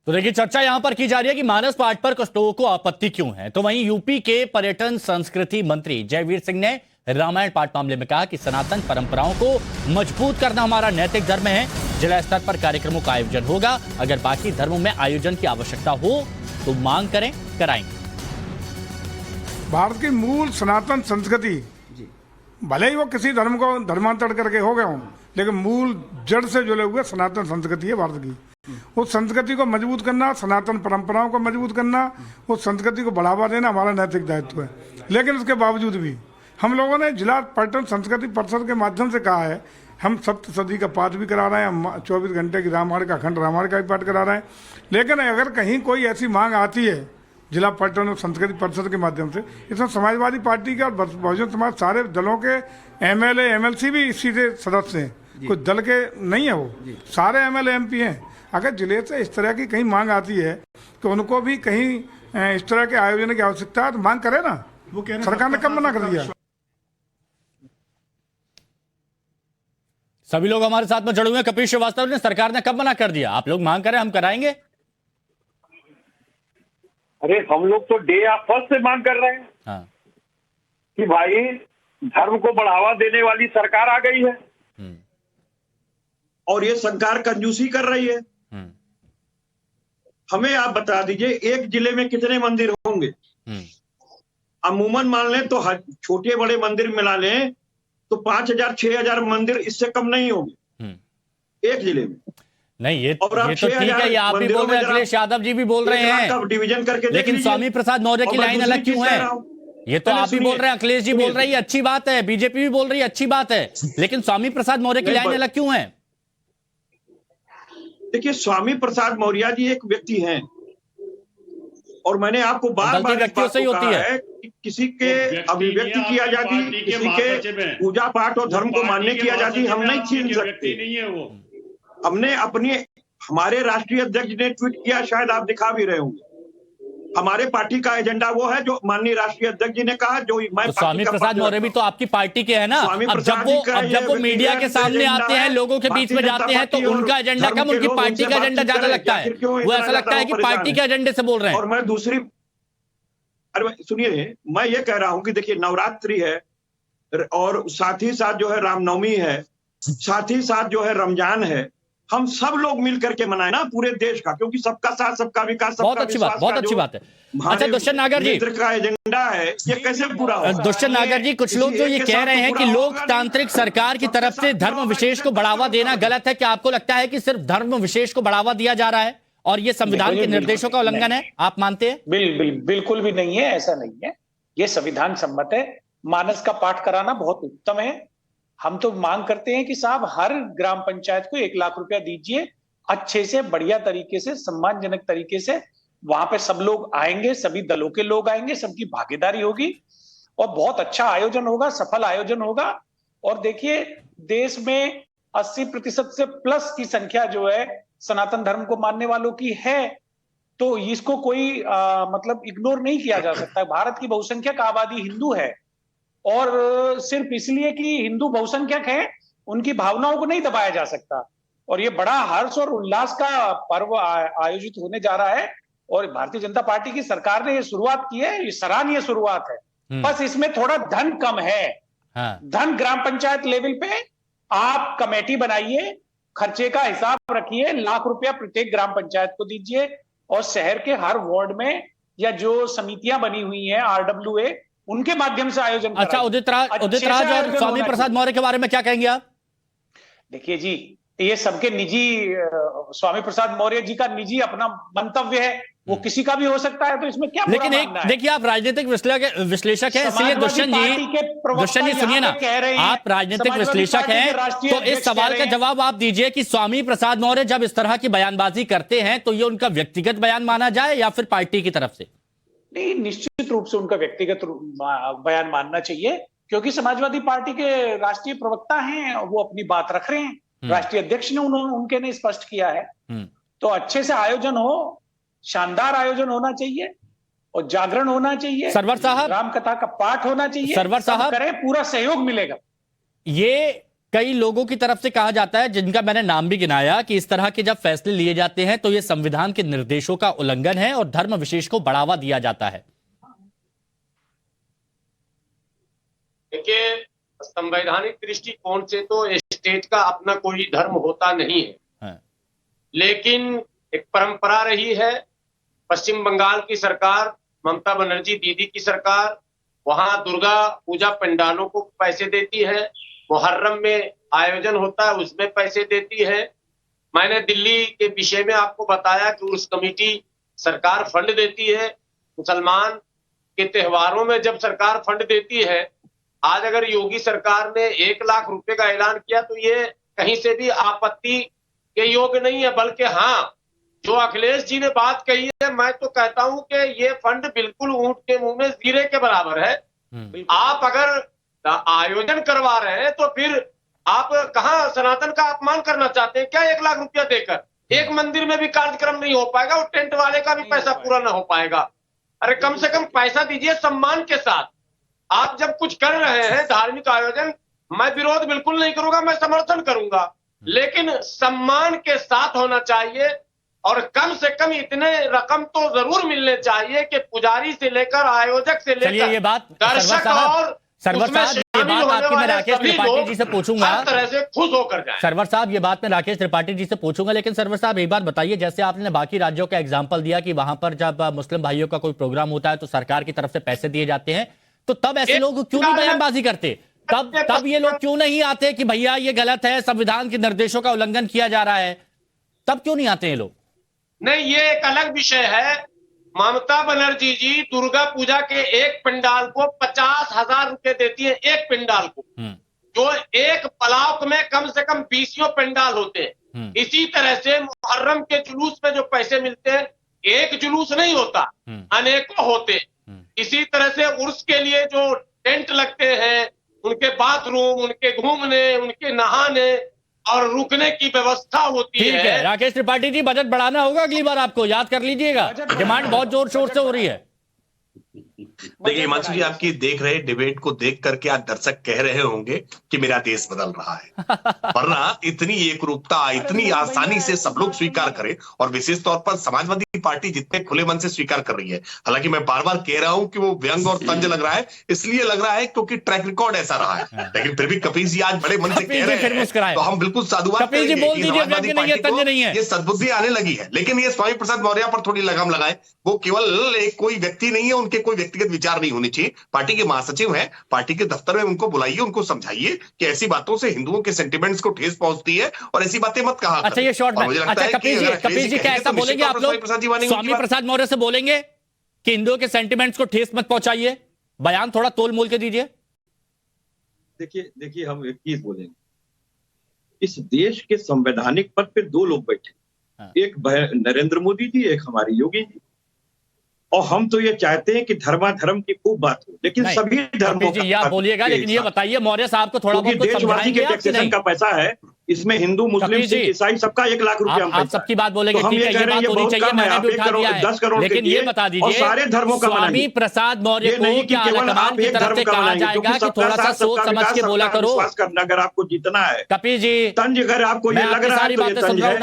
तो देखिए चर्चा यहां पर की जा रही है कि मानस पाठ पर कुछ लोगों को आपत्ति क्यों है। तो वहीं यूपी के पर्यटन संस्कृति मंत्री जयवीर सिंह ने रामायण पाठ मामले में कहा कि सनातन परंपराओं को मजबूत करना हमारा नैतिक धर्म है। जिला स्तर पर कार्यक्रमों का आयोजन होगा। अगर बाकी धर्मों में आयोजन की आवश्यकता हो तो मांग करें, कराएंगे। भारत की मूल सनातन संस्कृति, भले ही वो किसी धर्म को धर्मांतर करके हो गए हों, लेकिन मूल जड़ से जुड़े हुए सनातन संस्कृति है भारत की। उस संस्कृति को मजबूत करना, सनातन परंपराओं को मजबूत करना, उस संस्कृति को बढ़ावा देना हमारा नैतिक दायित्व है। लेकिन उसके बावजूद भी हम लोगों ने जिला पर्यटन संस्कृति परिषद के माध्यम से कहा है, हम सप्तशती का पाठ भी करा रहे हैं, हम 24 घंटे की रामायण का अखंड रामायण का भी पाठ करा रहे हैं। लेकिन अगर कहीं कोई ऐसी मांग आती है जिला पर्यटन और संस्कृति परिषद के माध्यम से, इसमें समाजवादी पार्टी के और बहुजन समाज सारे दलों के एमएलए एमएलसी भी इसी से सदस्य हैं। कुछ दल के नहीं है, वो सारे एमएलए एमपी हैं। अगर जिले से इस तरह की कहीं मांग आती है कि उनको भी कहीं इस तरह के आयोजन की आवश्यकता है तो मांग करे ना। वो कह रहे हैं सरकार ने कब मना कर दिया। सभी लोग हमारे साथ में जुड़े हुए हैं। कपिल श्रीवास्तव ने, सरकार ने कब मना कर दिया? आप लोग मांग करें, हम कराएंगे। अरे हम लोग तो डे ऑफ फर्स्ट से मांग कर रहे हैं। हाँ। कि भाई धर्म को बढ़ावा देने वाली सरकार आ गई है और ये सरकार कंजूसी कर रही है। हमें आप बता दीजिए, एक जिले में कितने मंदिर होंगे? अमूमन मान लें तो छोटे बड़े मंदिर मिला लें तो 5,000-6,000 मंदिर, इससे कम नहीं होंगे एक जिले में। नहीं, ये तो ठीक है, ये आप भी बोल रहे हैं, अखिलेश यादव जी भी बोल रहे हैं, डिवीजन करके लेकिन स्वामी प्रसाद मौर्य की लाइन अलग क्यों है? ये तो आप भी बोल रहे हैं, अखिलेश जी बोल रही है, अच्छी बात है, बीजेपी भी बोल रही है, अच्छी बात है, लेकिन स्वामी प्रसाद मौर्य की लाइन अलग क्यों है? देखिए, स्वामी प्रसाद मौर्य जी एक व्यक्ति हैं और मैंने आपको बार-बार व्यक्तियों से ही होती है कि किसी के अभिव्यक्ति की आजादी, किसी के पूजा पाठ और धर्म को मानने की आजादी हम नहीं छीन सकते। हमने हमारे राष्ट्रीय अध्यक्ष ने ट्वीट किया, शायद आप दिखा भी रहे होंगे। हमारे पार्टी का एजेंडा वो है जो माननीय राष्ट्रीय अध्यक्ष जी ने कहा, जो मैं तो स्वामी प्रसाद मौर्य भी तो आपकी पार्टी के हैं ना। अब जब वो मीडिया के सामने आते हैं, लोगों के बीच में जाते हैं, तो उनका एजेंडा कम, उनकी पार्टी का एजेंडा ज्यादा लगता है। वो ऐसा लगता है कि पार्टी के एजेंडे से बोल रहे हैं। और मैं दूसरी, अरे सुनिए, मैं ये कह रहा हूं कि देखिए, नवरात्रि है और साथ ही साथ जो है रामनवमी है, साथ ही साथ जो है रमजान है। हम सब लोग मिल करके मनाए ना पूरे देश का, क्योंकि सबका साथ सबका विकास, बहुत अच्छी बात, बहुत अच्छी बात है। अच्छा दुष्यंत नागर जी, का एजेंडा है, ये कैसे पूरा होगा? दुष्यंत नागर जी, कुछ लोग जो ये कह रहे हैं कि लोकतांत्रिक सरकार की तरफ से धर्म विशेष को बढ़ावा देना गलत है। क्या आपको लगता है कि सिर्फ धर्म विशेष को बढ़ावा दिया जा रहा है और ये संविधान के निर्देशों का उल्लंघन है? आप मानते हैं? बिल्कुल भी नहीं है, ऐसा नहीं है। ये संविधान सम्मत है। मानस का पाठ कराना बहुत उत्तम है। हम तो मांग करते हैं कि साहब हर ग्राम पंचायत को 1 लाख रुपया दीजिए, अच्छे से, बढ़िया तरीके से, सम्मानजनक तरीके से। वहां पे सब लोग आएंगे, सभी दलों के लोग आएंगे, सबकी भागीदारी होगी और बहुत अच्छा आयोजन होगा, सफल आयोजन होगा। और देखिए, देश में 80% से प्लस की संख्या जो है सनातन धर्म को मानने वालों की है, तो इसको कोई मतलब इग्नोर नहीं किया जा सकता। भारत की बहुसंख्यक आबादी हिंदू है और सिर्फ इसलिए कि हिंदू बहुसंख्यक है, उनकी भावनाओं को नहीं दबाया जा सकता। और ये बड़ा हर्ष और उल्लास का पर्व आयोजित होने जा रहा है और भारतीय जनता पार्टी की सरकार ने ये शुरुआत की है, ये सराहनीय शुरुआत है। बस इसमें थोड़ा धन कम है। हाँ। धन ग्राम पंचायत लेवल पे आप कमेटी बनाइए, खर्चे का हिसाब रखिए, 1 लाख रुपया प्रत्येक ग्राम पंचायत को दीजिए और शहर के हर वार्ड में या जो समितियां बनी हुई हैं RWA, उनके माध्यम से आयोजन। अच्छा, उदित राज और स्वामी प्रसाद मौर्य के बारे में क्या कहेंगे आप? देखिए जी, ये सबके निजी, स्वामी प्रसाद मौर्य जी का निजी अपना मंतव्य है, वो किसी का भी हो सकता है, तो इसमें क्या बुरा मानना है? लेकिन देखिए, आप राजनीतिक विश्लेषक हैं, इसलिए दुष्यंत जी सुनिए ना, आप राजनीतिक विश्लेषक हैं, तो इस सवाल का जवाब आप दीजिए कि स्वामी प्रसाद मौर्य जब इस तरह की बयानबाजी करते हैं तो ये उनका व्यक्तिगत बयान माना जाए या फिर पार्टी की तरफ से? नहीं, निश्चित रूप से उनका व्यक्तिगत बयान मानना चाहिए, क्योंकि समाजवादी पार्टी के राष्ट्रीय प्रवक्ता हैं, वो अपनी बात रख रहे हैं। राष्ट्रीय अध्यक्ष ने उनके ने स्पष्ट किया है। तो अच्छे से आयोजन हो, शानदार आयोजन होना चाहिए और जागरण होना चाहिए, सरवर साहब, राम कथा का पाठ होना चाहिए। सरवर साहब, करें, पूरा सहयोग मिलेगा। ये कई लोगों की तरफ से कहा जाता है, जिनका मैंने नाम भी गिनाया, कि इस तरह के जब फैसले लिए जाते हैं तो ये संविधान के निर्देशों का उल्लंघन है और धर्म विशेष को बढ़ावा दिया जाता है। देखिए, संवैधानिक दृष्टिकोण से तो स्टेट का अपना कोई धर्म होता नहीं है, लेकिन एक परंपरा रही है। पश्चिम बंगाल की सरकार, ममता बनर्जी दीदी की सरकार, वहां दुर्गा पूजा पंडालों को पैसे देती है, मुहर्रम में आयोजन होता है उसमें पैसे देती है। मैंने दिल्ली के विषय में आपको बताया कि उर्स कमेटी सरकार फंड देती है। मुसलमान के त्योहारों में जब सरकार फंड देती है, आज अगर योगी सरकार ने 1 लाख रुपए का ऐलान किया तो ये कहीं से भी आपत्ति के योग्य नहीं है, बल्कि हाँ, जो अखिलेश जी ने बात कही है, मैं तो कहता हूं कि ये फंड बिल्कुल ऊंट के मुंह में जीरे के बराबर है। आप अगर आयोजन करवा रहे हैं तो फिर आप कहां सनातन का अपमान करना चाहते हैं क्या? 1 लाख रुपया देकर एक मंदिर में भी कार्यक्रम नहीं हो पाएगा और टेंट वाले का भी पैसा पूरा ना हो पाएगा। अरे कम से कम पैसा दीजिए सम्मान के साथ। आप जब कुछ कर रहे हैं धार्मिक आयोजन, मैं विरोध बिल्कुल नहीं करूंगा, मैं समर्थन करूंगा, लेकिन सम्मान के साथ होना चाहिए और कम से कम इतने रकम तो जरूर मिलने चाहिए कि पुजारी से लेकर आयोजक से लेकर ये बात दर्शक और सरवर साहब, ये बात आपकी मैं राकेश त्रिपाठी जी से पूछूंगा, हर तरह से खुश होकर जाए। सरवर साहब, ये बात मैं राकेश त्रिपाठी जी से पूछूंगा, लेकिन सरवर साहब एक बात बताइए, जैसे आपने बाकी राज्यों का एग्जांपल दिया कि वहां पर जब मुस्लिम भाइयों का कोई प्रोग्राम होता है तो सरकार की तरफ से पैसे दिए जाते हैं, तो तब ऐसे लोग क्यों नहीं बयानबाजी करते? तब ये लोग क्यों नहीं आते कि भैया ये गलत है, संविधान के निर्देशों का उल्लंघन किया जा रहा है? तब क्यों नहीं आते ये लोग? नहीं, ये एक अलग विषय है। ममता बनर्जी जी दुर्गा पूजा के एक पंडाल को 50,000 रुपए देती है, एक पंडाल को, जो एक ब्लॉक में कम से कम 20 पंडाल होते हैं। इसी तरह से मुहर्रम के जुलूस में जो पैसे मिलते हैं, एक जुलूस नहीं होता, अनेकों होते। इसी तरह से उर्स के लिए जो टेंट लगते हैं, उनके बाथरूम, उनके घूमने, उनके नहाने और रुकने की व्यवस्था होती है। ठीक है राकेश त्रिपाठी जी, बजट बढ़ाना होगा अगली बार, आपको याद कर लीजिएगा, डिमांड बहुत जोर शोर से हो रही है। देखिए हिमांशु जी, आपकी देख रहे डिबेट को देख करके आज दर्शक कह रहे होंगे कि मेरा देश बदल रहा है, वरना इतनी एकरूपता इतनी आसानी से सब लोग स्वीकार करें, और विशेष तौर पर समाजवादी पार्टी जितने खुले मन से स्वीकार कर रही है। हालांकि मैं बार बार कह रहा हूं कि वो व्यंग और तंज लग रहा है, इसलिए लग रहा है क्योंकि ट्रैक रिकॉर्ड ऐसा रहा है, लेकिन फिर भी कपिल जी आज बड़े मन से कह रहे हैं, तो हम बिल्कुल साधुवाद करेंगे कि समाजवादी पार्टी को ये सद्बुद्धि आने लगी है। लेकिन ये स्वामी प्रसाद मौर्य पर थोड़ी लगाम लगाए, वो केवल एक कोई व्यक्ति नहीं है, उनके कोई व्यक्तिगत विचार नहीं होने चाहिए। पार्टी के महासचिव हैं, पार्टी के दफ्तर में उनको बुलाइए, उनको समझाइए कि ऐसी बातों से हिंदुओं के सेंटिमेंट्स को ठेस पहुंचती है और ऐसी बातें मत कहा। अच्छा ये शॉर्ट में, अच्छा कपिल जी क्या ऐसा बोलेंगे आप लोग, स्वामी प्रसाद मौर्य से बोलेंगे कि हिंदुओं के सेंटिमेंट्स को ठेस मत पहुंचाइए, बयान थोड़ा तोल मोल के दीजिए? देखिए हम एक चीज बोलेंगे, इस देश के संवैधानिक पद पे 2 लोग बैठे, एक नरेंद्र मोदी जी, एक हमारे योगी जी, और हम तो ये चाहते हैं कि धर्माधर्म की खूब बात हो, लेकिन सभी धर्मों जी आप बोलिएगा, लेकिन ये बताइए मौर्य साहब को थोड़ा बहुत देशवासी के टैक्सेशन का पैसा है, इसमें हिंदू मुस्लिम सिख ईसाई सबका 1 लाख रुपया। आप सबकी बात बोलेंगे, ठीक है, ये बात होनी चाहिए, मैंने भी उठा दिया है, 10 करोड़, लेकिन ये बता दीजिए सारे धर्मों का स्वामी प्रसाद मौर्य को क्या आलाकमान की तरफ से कहा जाएगा कि थोड़ा सा सोच समझ के बोला करो? अगर आपको जीतना है कपिल जी, तंज अगर आपको ये लग रहा है तो ये तंज है,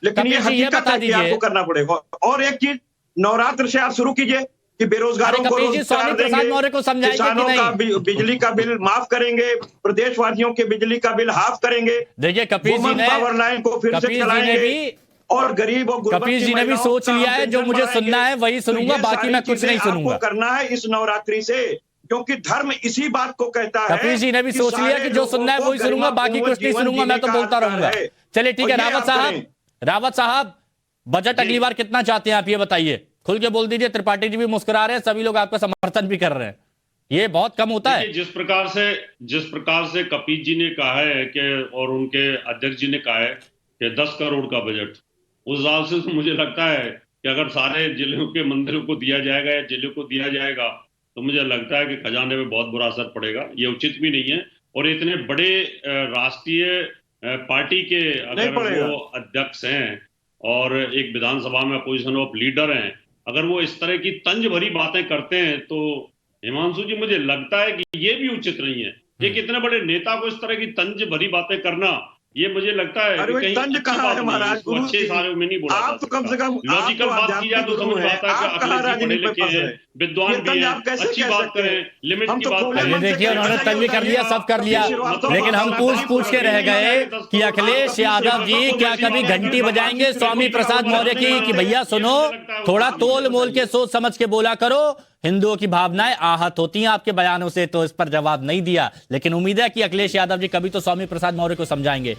लेकिन ये हकीकत है कि आपको करना पड़ेगा। और एक चीज, नवरात्र से आप शुरू कीजिए कि बेरोजगारों को रोजगार देंगे, किसानों का बिजली का बिल माफ करेंगे, प्रदेशवासियों के बिजली का बिल हाफ करेंगे, देखिए कपिल जी ने पावर लाइन को फिर से चलाएंगे, और गरीब और कपिल जी ने भी सोच लिया है, जो मुझे सुनना है वही सुनूंगा, बाकी मैं कुछ नहीं सुनूंगा। करना है इस नवरात्रि से, क्योंकि धर्म इसी बात को कहता है। कपिल जी ने भी सोच लिया कि जो सुनना है वही सुनूंगा, बाकी कुछ नहीं सुनूंगा, मैं तो बोलता रहूंगा। चलिए ठीक है, रावत साहब बजट अगली बार कितना चाहते हैं आप ये बताइए, खुल के बोल दीजिए। त्रिपाठी जी भी मुस्कुरा रहे हैं, सभी लोग आपका समर्थन भी कर रहे हैं, ये बहुत कम होता है। जिस प्रकार से कपिल जी ने कहा है कि, और उनके अध्यक्ष जी ने कहा है कि 10 करोड़ का बजट, उस हिसाब से तो मुझे लगता है कि अगर सारे जिलों के मंदिरों को दिया जाएगा या जिले को दिया जाएगा तो मुझे लगता है कि खजाने में बहुत बुरा असर पड़ेगा, ये उचित भी नहीं है। और इतने बड़े राष्ट्रीय पार्टी के अगर वो अध्यक्ष हैं और एक विधानसभा में अपोजिशन ऑफ लीडर हैं, अगर वो इस तरह की तंज भरी बातें करते हैं तो हिमांशु जी मुझे लगता है कि ये भी उचित नहीं है। एक इतने बड़े नेता को इस तरह की तंज भरी बातें करना, ये मुझे लगता है अरे कि कहीं तंज अच्छी कहाँ बात है नहीं, महाराज? इसको अच्छे सारे में नहीं बोला आप जा तो कम से सकता। कम लॉजिकल बात की जाए तो समझ में आता है कि अखिलेश जी पढ़े लिखे हैं, विद्वान भी हैं, अच्छी बात करें, लिमिट की बात ये करें। देखिए उन्होंने तंज भी कर लिया, सब कर लिया, लेकिन हम पूछ के रह गए कि अखिलेश यादव जी क्या कभी घंटी बजाएंगे स्वामी प्रसाद मौर्य की कि भैया सुनो, थोड़ा तोल मोल के सोच समझ के बोला करो, हिंदुओं की भावनाएं आहत होती हैं आपके बयानों से। तो इस पर जवाब नहीं दिया, लेकिन उम्मीद है कि अखिलेश यादव जी कभी तो स्वामी प्रसाद मौर्य को समझाएंगे।